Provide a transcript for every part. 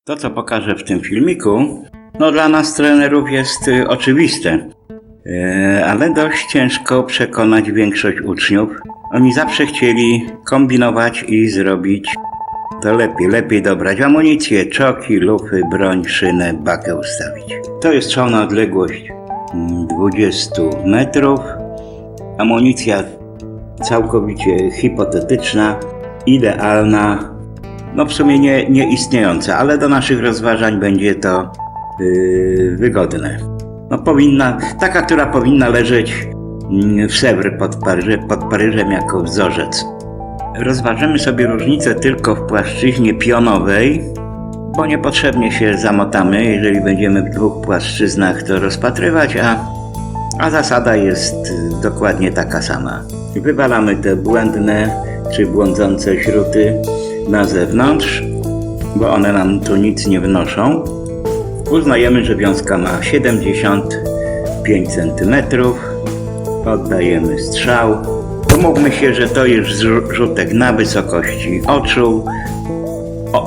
To, co pokażę w tym filmiku, no dla nas trenerów jest oczywiste, ale dość ciężko przekonać większość uczniów. Oni zawsze chcieli kombinować i zrobić to lepiej. Lepiej dobrać amunicję, czoki, lufy, broń, szynę, bakę ustawić. To jest strzał na odległość 20 metrów. Amunicja całkowicie hipotetyczna, idealna. No w sumie nieistniejące, ale do naszych rozważań będzie to wygodne. No taka, która powinna leżeć w Sèvres pod Paryżem jako wzorzec. Rozważymy sobie różnicę tylko w płaszczyźnie pionowej, bo niepotrzebnie się zamotamy, jeżeli będziemy w dwóch płaszczyznach to rozpatrywać, a zasada jest dokładnie taka sama. Wywalamy te błędne czy błądzące śruty na zewnątrz, bo one nam tu nic nie wnoszą. Uznajemy, że wiązka ma 75 cm. Oddajemy strzał. Umówmy się, że to jest rzutek na wysokości oczu,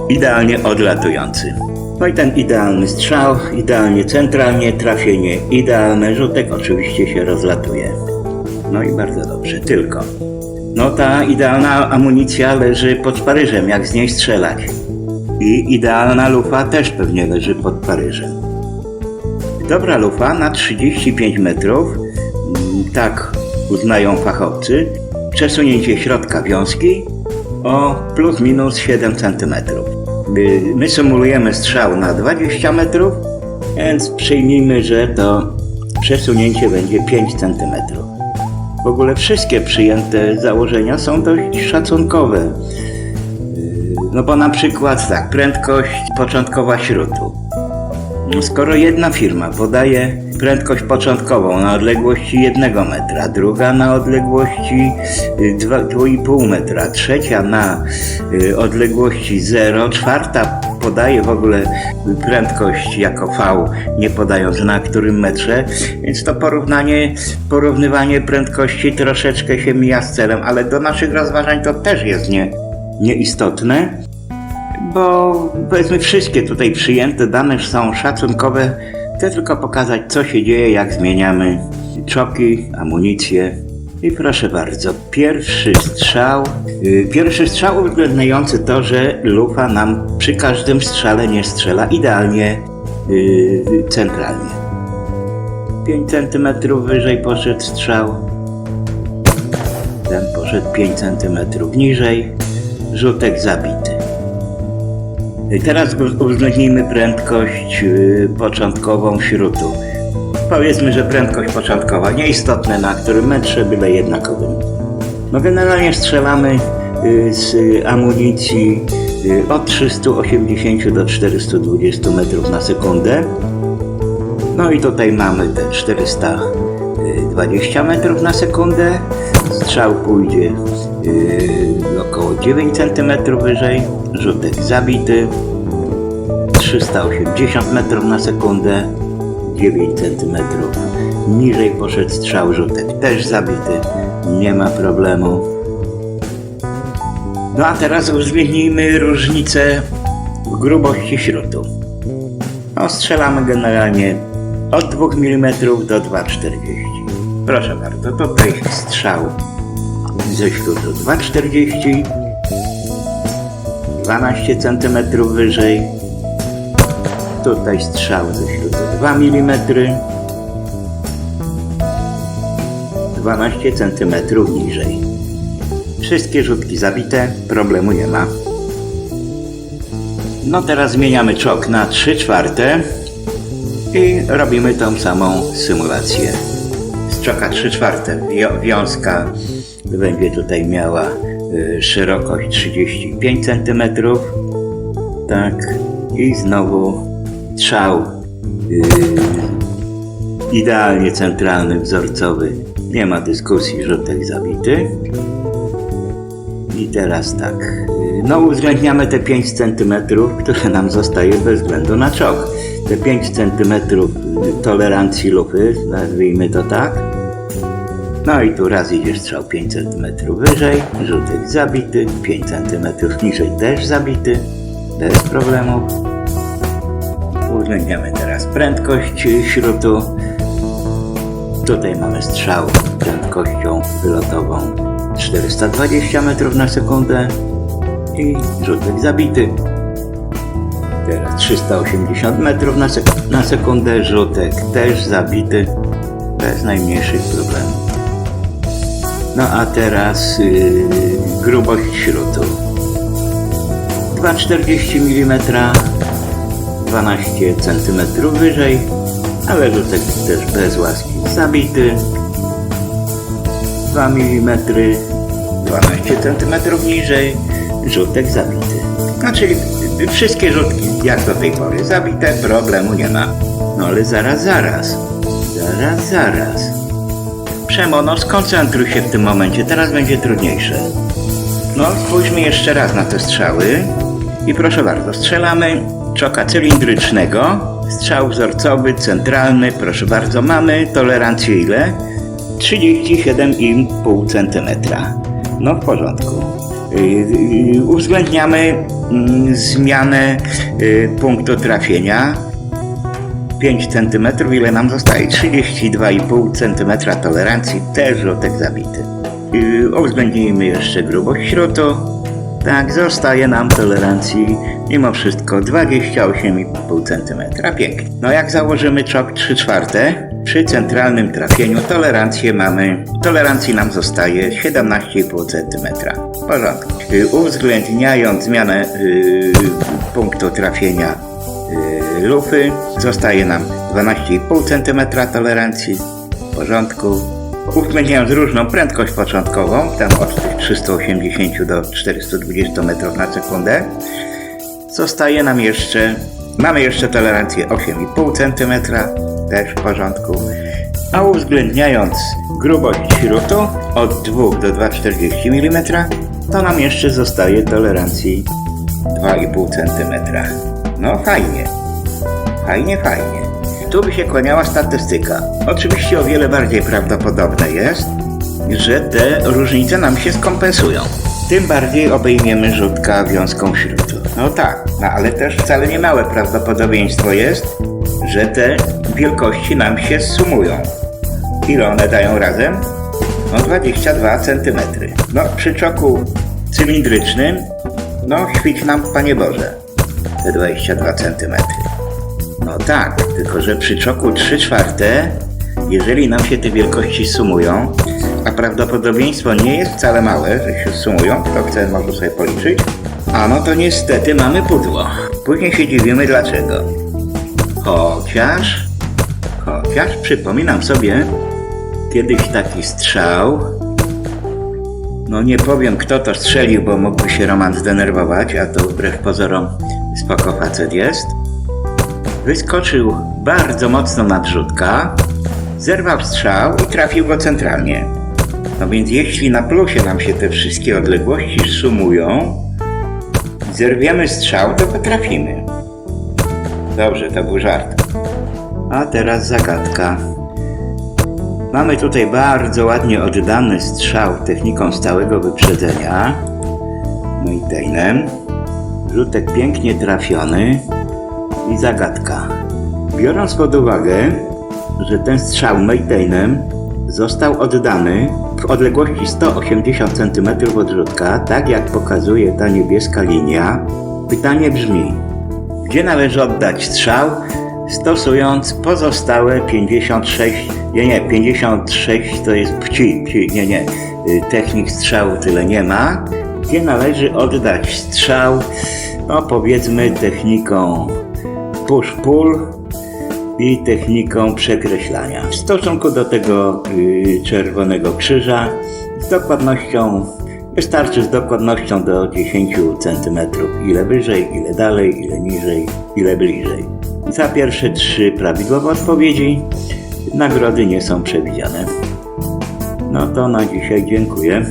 idealnie odlatujący. No i ten idealny strzał, idealnie centralnie, trafienie idealne, rzutek oczywiście się rozlatuje. No i bardzo dobrze, tylko no ta idealna amunicja leży pod Paryżem, jak z niej strzelać. I idealna lufa też pewnie leży pod Paryżem. Dobra lufa na 35 metrów, tak uznają fachowcy, przesunięcie środka wiązki o plus minus 7 cm. My symulujemy strzał na 20 metrów, więc przyjmijmy, że to przesunięcie będzie 5 cm. W ogóle wszystkie przyjęte założenia są dość szacunkowe. No bo na przykład tak, prędkość początkowa śrutu. Skoro jedna firma podaje prędkość początkową na odległości 1 metra, druga na odległości 2,5 metra, trzecia na odległości 0, czwarta podaje w ogóle prędkość jako V, nie podając na którym metrze, więc to porównywanie prędkości troszeczkę się mija z celem, ale do naszych rozważań to też jest nieistotne, bo powiedzmy wszystkie tutaj przyjęte dane są szacunkowe. Chcę tylko pokazać, co się dzieje, jak zmieniamy czoki, amunicję. I proszę bardzo, pierwszy strzał uwzględniający to, że lufa nam przy każdym strzale nie strzela idealnie centralnie. 5 cm wyżej poszedł strzał, ten poszedł 5 cm niżej, rzutek zabity. Teraz uwzględnimy prędkość początkową śrutu. Powiedzmy, że prędkość początkowa, nieistotne na którym metrze, byle jednakowym. No generalnie strzelamy z amunicji od 380 do 420 metrów na sekundę. No i tutaj mamy te 420 metrów na sekundę. Strzał pójdzie około 9 cm wyżej, rzutek zabity. 380 metrów na sekundę, 9 cm niżej poszedł strzał, rzutek też zabity, nie ma problemu. No a teraz uwzględnijmy różnicę w grubości śrutu. No, strzelamy generalnie od 2 mm do 2,40. Proszę bardzo, tutaj strzał ze śrutu 2,40, 12 cm wyżej. Tutaj strzał ze śrutu 2 mm, 12 cm niżej. Wszystkie rzutki zabite, problemu nie ma. No teraz zmieniamy czok na 3/4 i robimy tą samą symulację. Z czoka 3/4 wiązka będzie tutaj miała szerokość 35 cm. Tak, i znowu strzał idealnie centralny, wzorcowy, nie ma dyskusji, rzutek zabity. I teraz tak, no uwzględniamy te 5 cm, które nam zostaje bez względu na czok. Te 5 cm tolerancji lufy, nazwijmy to tak. No i tu raz idzie strzał 5 cm wyżej, rzutek zabity, 5 cm niżej też zabity, bez problemów. Uwzględniamy teraz prędkość śrutu. Tutaj mamy strzał prędkością wylotową 420 metrów na sekundę i rzutek zabity. Teraz 380 metrów na sekundę, rzutek też zabity bez najmniejszych problemów. No a teraz grubość śrutu 2,40 mm, 12 cm wyżej, ale rzutek też bez łaski zabity, 2 mm, 12 cm niżej, rzutek zabity. Znaczy wszystkie rzutki jak do tej pory zabite, problemu nie ma. No ale zaraz. Przemo, no skoncentruj się w tym momencie, teraz będzie trudniejsze. No spójrzmy jeszcze raz na te strzały i proszę bardzo, strzelamy czoka cylindrycznego, strzał wzorcowy, centralny, proszę bardzo, mamy tolerancję ile? 37,5 cm. No w porządku. Uwzględniamy zmianę punktu trafienia. 5 cm, ile nam zostaje? 32,5 cm tolerancji, też rzutek zabity. Uwzględnijmy jeszcze grubość śrutu. Tak, zostaje nam tolerancji mimo wszystko 28,5 cm. Pięknie. No jak założymy czok 3/4, przy centralnym trafieniu tolerancji nam zostaje 17,5 cm. W porządku. Uwzględniając zmianę punktu trafienia lufy, zostaje nam 12,5 cm tolerancji. W porządku. Uwzględniając różną prędkość początkową, tam od 380 do 420 metrów na sekundę, zostaje nam mamy jeszcze tolerancję 8,5 cm, też w porządku. A uwzględniając grubość śrutu od 2 do 2,40 mm, to nam jeszcze zostaje tolerancji 2,5 cm. No fajnie. Tu by się kłaniała statystyka. Oczywiście o wiele bardziej prawdopodobne jest, że te różnice nam się skompensują. Tym bardziej obejmiemy rzutka wiązką śrutu. No tak, no ale też wcale nie małe prawdopodobieństwo jest, że te wielkości nam się sumują. Ile one dają razem? No 22 cm. No przy czoku cylindrycznym, no świeć nam Panie Boże, te 22 cm. No tak, tylko że przy czoku 3/4, jeżeli nam się te wielkości sumują, a prawdopodobieństwo nie jest wcale małe, że się sumują, kto chce może sobie policzyć, a no to niestety mamy pudło. Później się dziwimy dlaczego. Chociaż przypominam sobie kiedyś taki strzał, no nie powiem kto to strzelił, bo mógłby się Roman zdenerwować, a to wbrew pozorom spoko facet jest. Wyskoczył bardzo mocno na rzutka, zerwał strzał i trafił go centralnie. No więc jeśli na plusie nam się te wszystkie odległości sumują, zerwiemy strzał, to potrafimy. Dobrze, to był żart. A teraz zagadka. Mamy tutaj bardzo ładnie oddany strzał techniką stałego wyprzedzenia. Maytainem. Rzutek pięknie trafiony. I zagadka. Biorąc pod uwagę, że ten strzał Maytainem został oddany w odległości 180 cm od rzutka, tak jak pokazuje ta niebieska linia, pytanie brzmi, gdzie należy oddać strzał, stosując pozostałe 56 to jest technik strzału tyle nie ma, gdzie należy oddać strzał, no powiedzmy techniką push-pull i techniką przekreślania. W stosunku do tego czerwonego krzyża wystarczy z dokładnością do 10 cm. Ile wyżej, ile dalej, ile niżej, ile bliżej. Za pierwsze 3 prawidłowe odpowiedzi nagrody nie są przewidziane. No to na dzisiaj dziękuję.